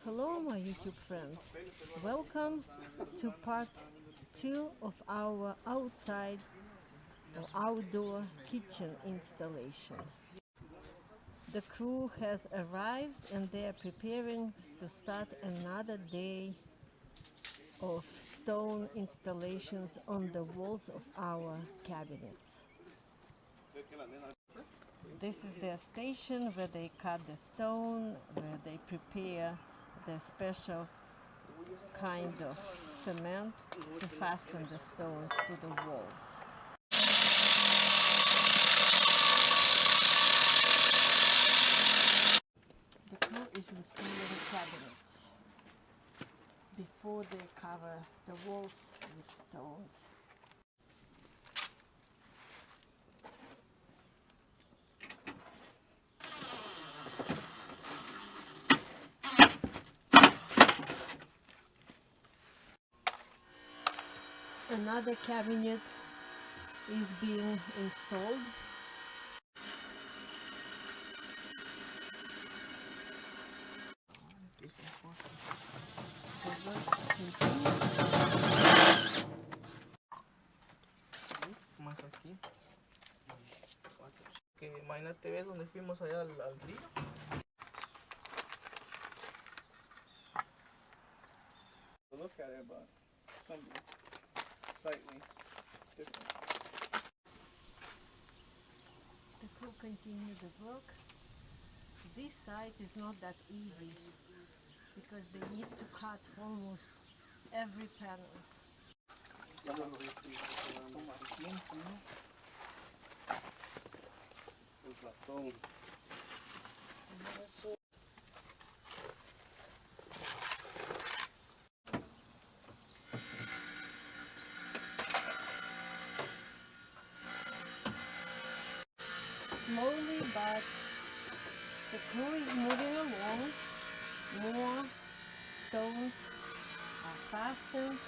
Hello my YouTube friends, welcome to part 2 of our outside or outdoor kitchen installation. The crew has arrived and they are preparing to start another day of stone installations on the walls of our cabinets. This is their station where they cut the stone, where they prepare the special kind of cement to fasten the stones to the walls. The crew is installing cabinets before they cover the walls with stones. Another cabinet is being installed. The work continues. Más aquí. Que imagínate, ves donde fuimos allá al río. Look at it, but slightly different. The crew continue the work. This side is not that easy because they need to cut almost every panel. Slowly, but the crew is moving along. More stones are fastened.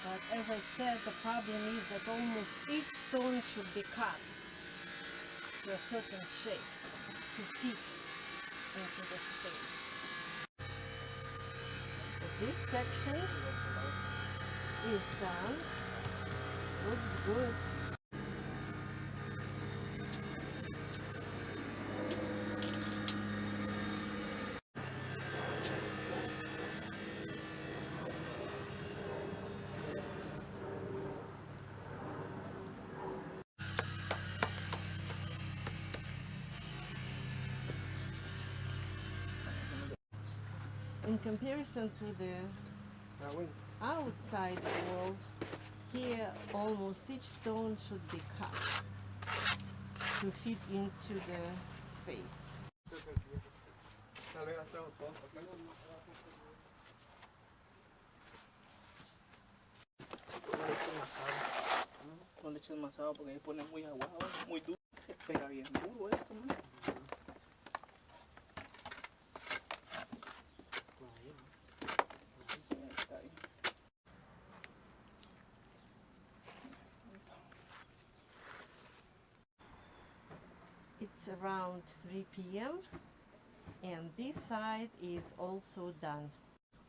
But as I said, the problem is that almost each stone should be cut to a certain shape to fit into the space. So this section is done. Looks good. In comparison to the outside wall, here almost each stone should be cut to fit into the space. No le eches más agua porque ahí pone muy aguado, muy duro. Se pega bien duro esto, ¿no? It's around 3 p.m. and this side is also done.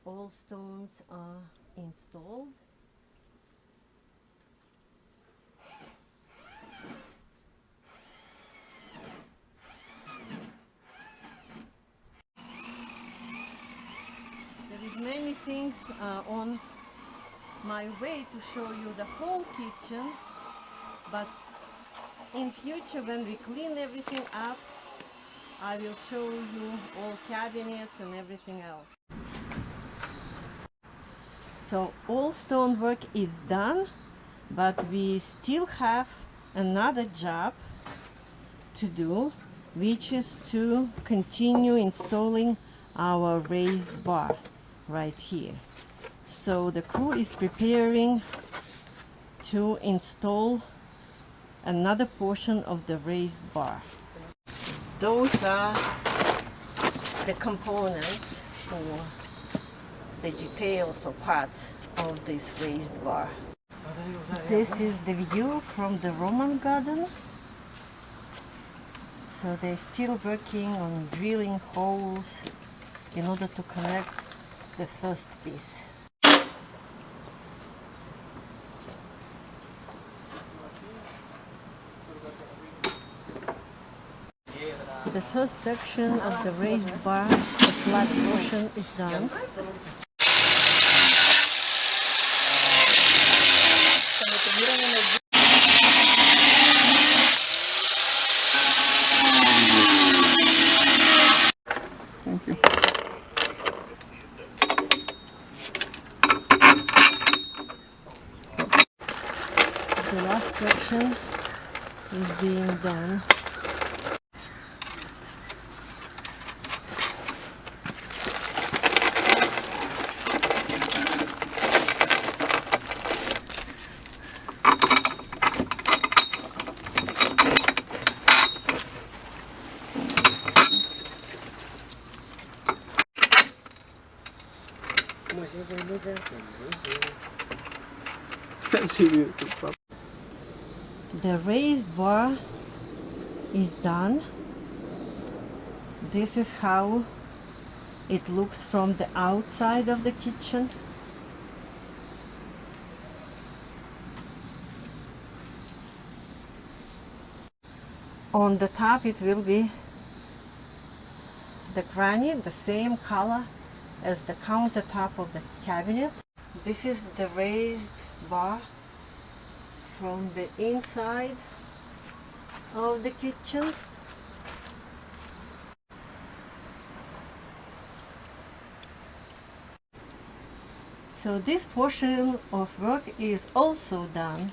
All stones are installed. There is many things on my way to show you the whole kitchen, but in future when we clean everything up, I will show you all cabinets and everything else. So all stonework is done, but we still have another job to do, which is to continue installing our raised bar right here. So the crew is preparing to install another portion of the raised bar. Those are the components or the details or parts of this raised bar. This is the view from the Roman garden. So they're still working on drilling holes in order to connect the first piece. The first section of the raised bar, the flat portion, is done. Thank you. The last section is being done. The raised bar is done. This is how it looks from the outside of the kitchen. On the top it will be the granite, the same color as the countertop of the cabinet. This is the raised bar from the inside of the kitchen. So this portion of work is also done.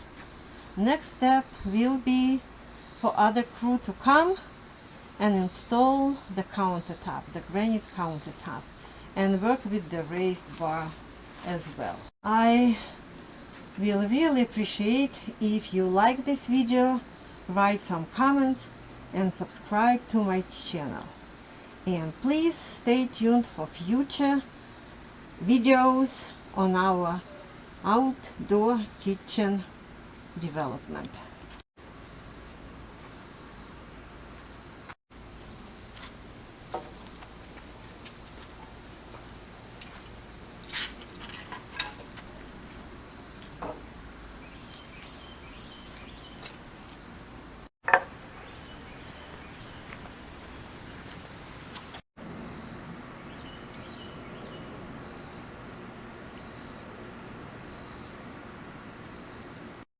Next step will be for other crew to come and install the countertop, the granite countertop, and work with the raised bar as well. I will really appreciate if you like this video, write some comments and subscribe to my channel. And please stay tuned for future videos on our outdoor kitchen development.